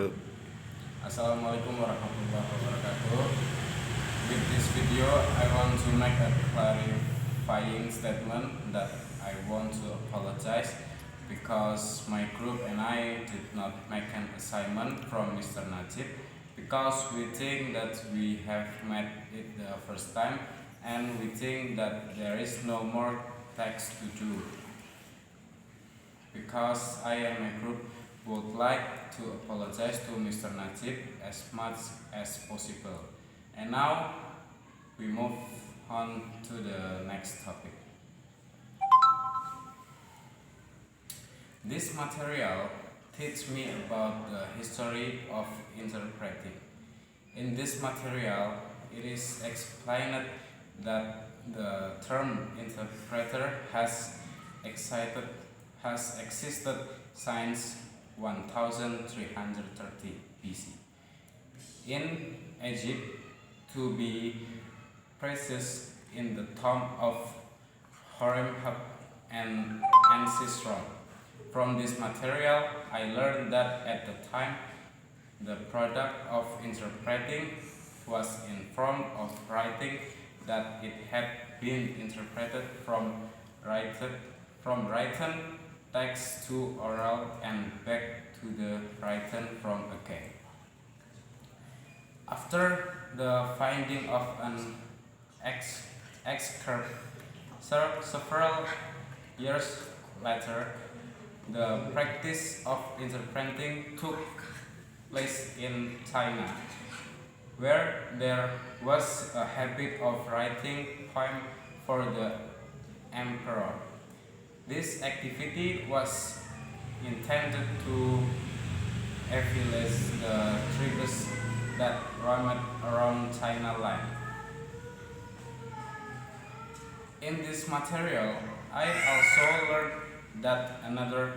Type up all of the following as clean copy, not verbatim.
wabarakatuh. Assalamualaikum warahmatullahi wabarakatuh. With this video, I want to make a clarifying statement that I want to apologize because my group and I did not make an assignment from Mr. Najib because we think that we have met it the first time and we think that there is no more text to do. Because I and my group would like to apologize to Mr. Najib as much as possible. And now we move on to the next topic. This material teaches me about the history of interpreting. In this material, it is explained that the term interpreter has existed since 1330 BC. In Egypt, to be precise, in the tomb of Horemheb and Ancestral. From this material, I learned that at the time, the product of interpreting was in form of writing, that it had been interpreted from written text to oral and back to the written from again. After the finding of an excerpt, several years later, the practice of interpreting took place in China, where there was a habit of writing poems for the emperor. This activity was intended to appease the tribes that roamed around China land. In this material, I also learned that another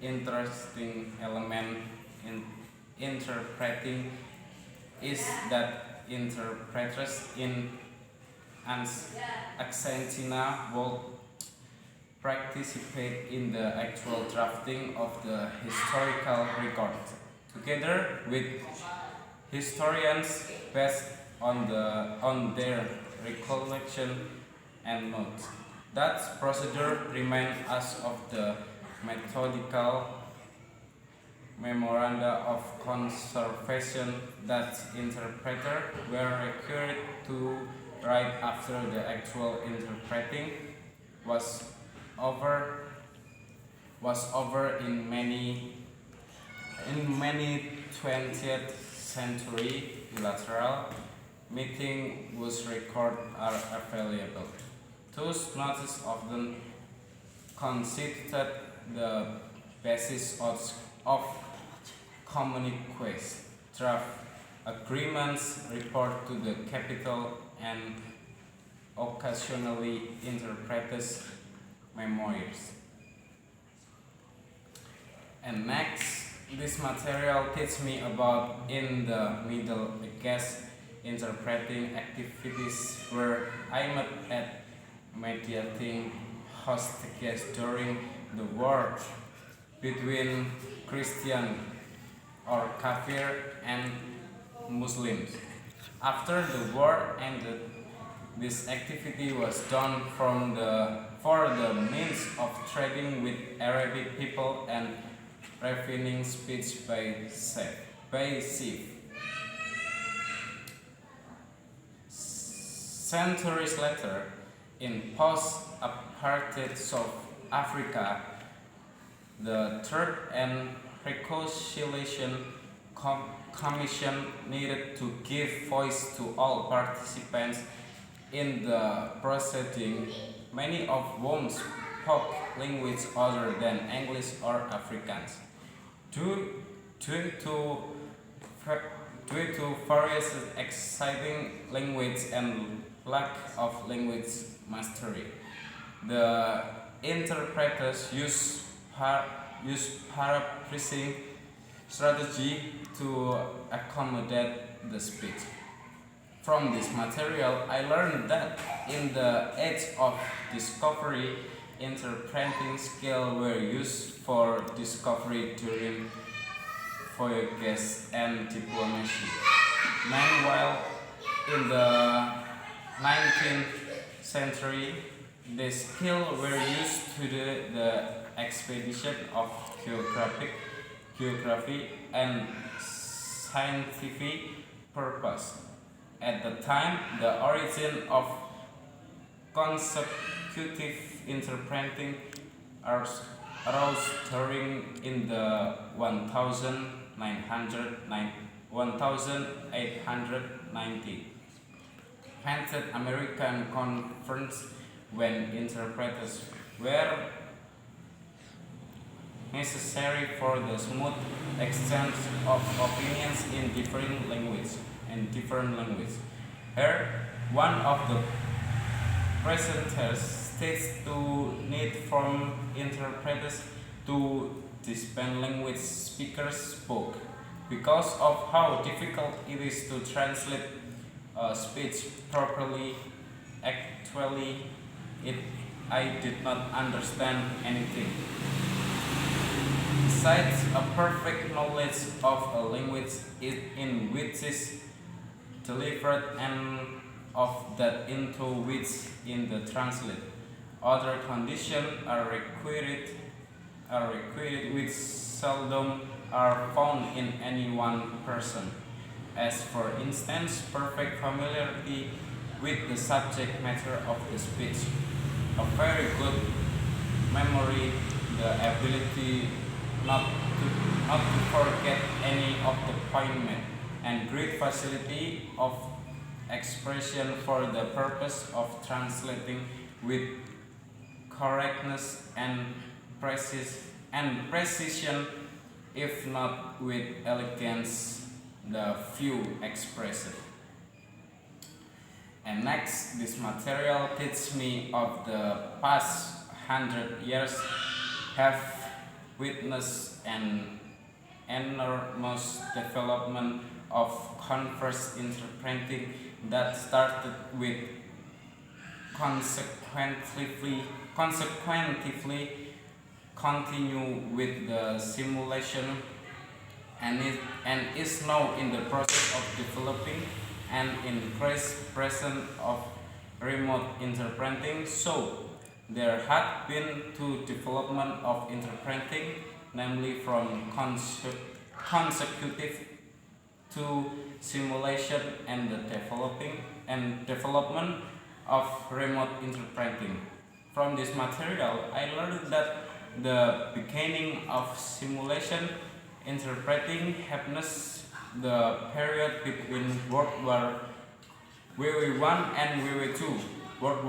interesting element in interpreting is that interpreters in Argentina will participate in the actual drafting of the historical record, together with historians based on their recollection and notes. That procedure reminds us of the methodical memoranda of conservation that interpreters were required to write after the actual interpreting was over in many 20th century bilateral meeting whose records are available. Those notes often constituted the basis of communiques, draft agreements, report to the capital, and occasionally interpreted memoirs. And next, this material teaches me about in the Middle Ages interpreting activities where I met at mediating hostages during the war between Christian or Kafir and Muslims. After the war ended, this activity was done for the means of trading with Arabic people and refining speech by sea. Centuries later, in post-apartheid South Africa, the Third and Reconciliation Commission needed to give voice to all participants in the proceeding, many of whom spoke languages other than English or Afrikaans. Due to various exciting language and lack of language mastery, the interpreters use paraphrasing strategy to accommodate the speech. From this material, I learned that in the age of discovery, interpreting skills were used for discovery during voyages and diplomacy. Meanwhile, in the 19th century, the skills were used to the expedition of geography and scientific purpose. At the time, the origin of consecutive interpreting arose during in the 1890 Pan American Conference, when interpreters were necessary for the smooth exchange of opinions in different languages. Here, one of the presenters states to need from interpreters to dispense language speakers spoke because of how difficult it is to translate speech properly. Actually, I did not understand anything. Besides a perfect knowledge of a language in which is delivered and of that into which in the translate, other conditions are required which seldom are found in any one person, as for instance perfect familiarity with the subject matter of the speech, a very good memory, the ability not to forget any of the point made, and great facility of expression for the purpose of translating with correctness and precision, if not with elegance, the view expressed. And next, this material teaches me of the past 100 years have witnessed an enormous development of converse interpreting that started with consequently continue with the simulation and is now in the process of developing and increased presence of remote interpreting. So there had been two development of interpreting, namely from consecutive to simulation and the development of remote interpreting. From this material, I learned that the beginning of simulation interpreting happens the period between World War I and World War II.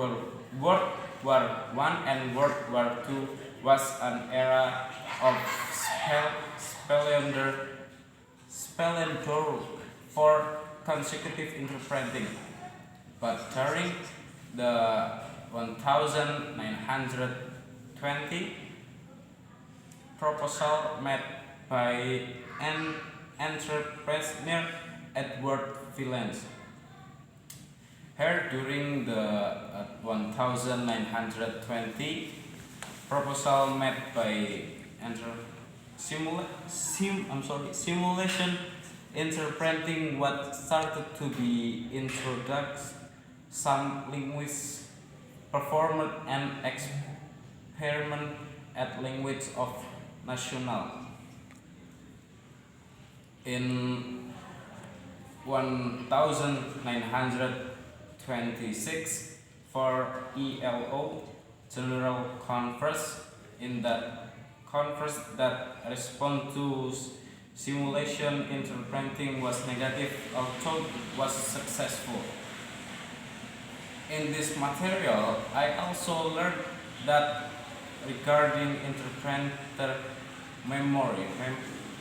World War I and World War II was an era of splendor for consecutive interpreting, but during the 1920 proposal made by an entrepreneur Edward Villens. Here, during the 1920 proposal made by simulation interpreting what started to be introduced, some linguists performed an experiment at Language of National. In 1926 for ELO General Conference. In that conference, that response to simulation interpreting was negative, although was successful. In this material, I also learned that regarding interpreter memory.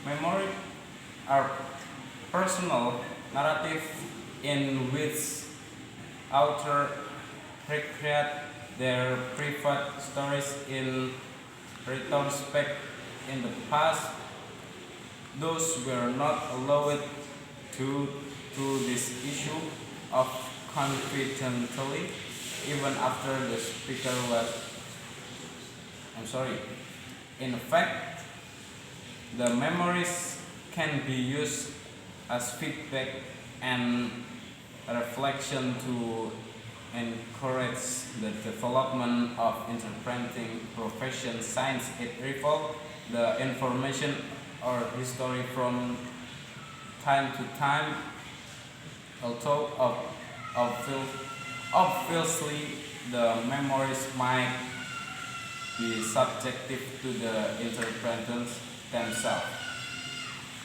Memory are personal narrative in which author recreate their private stories in retrospect in the past. Those were not allowed to this issue of confidentially even after the speaker was in fact, the memories can be used as feedback and reflection to encourage the development of interpreting profession science. It revolves the information or history from time to time, although obviously the memories might be subjective to the interpreters themselves.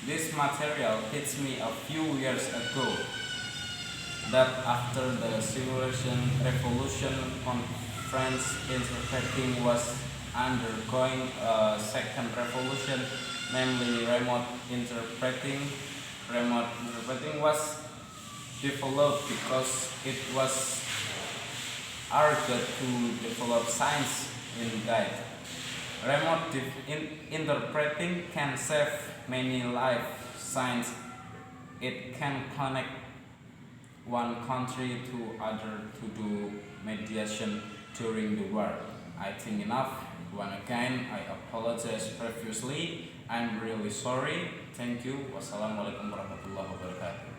This material hits me a few years ago that after the Civilization Revolution Conference, interpreting was undergoing a second revolution, namely remote interpreting. Remote interpreting was developed because it was argued to develop science in that. Interpreting can save many lives since it can connect one country to other to do mediation during the war. I think enough. Once again, I apologize previously. I'm really sorry. Thank you. Wassalamualaikum warahmatullahi wabarakatuh.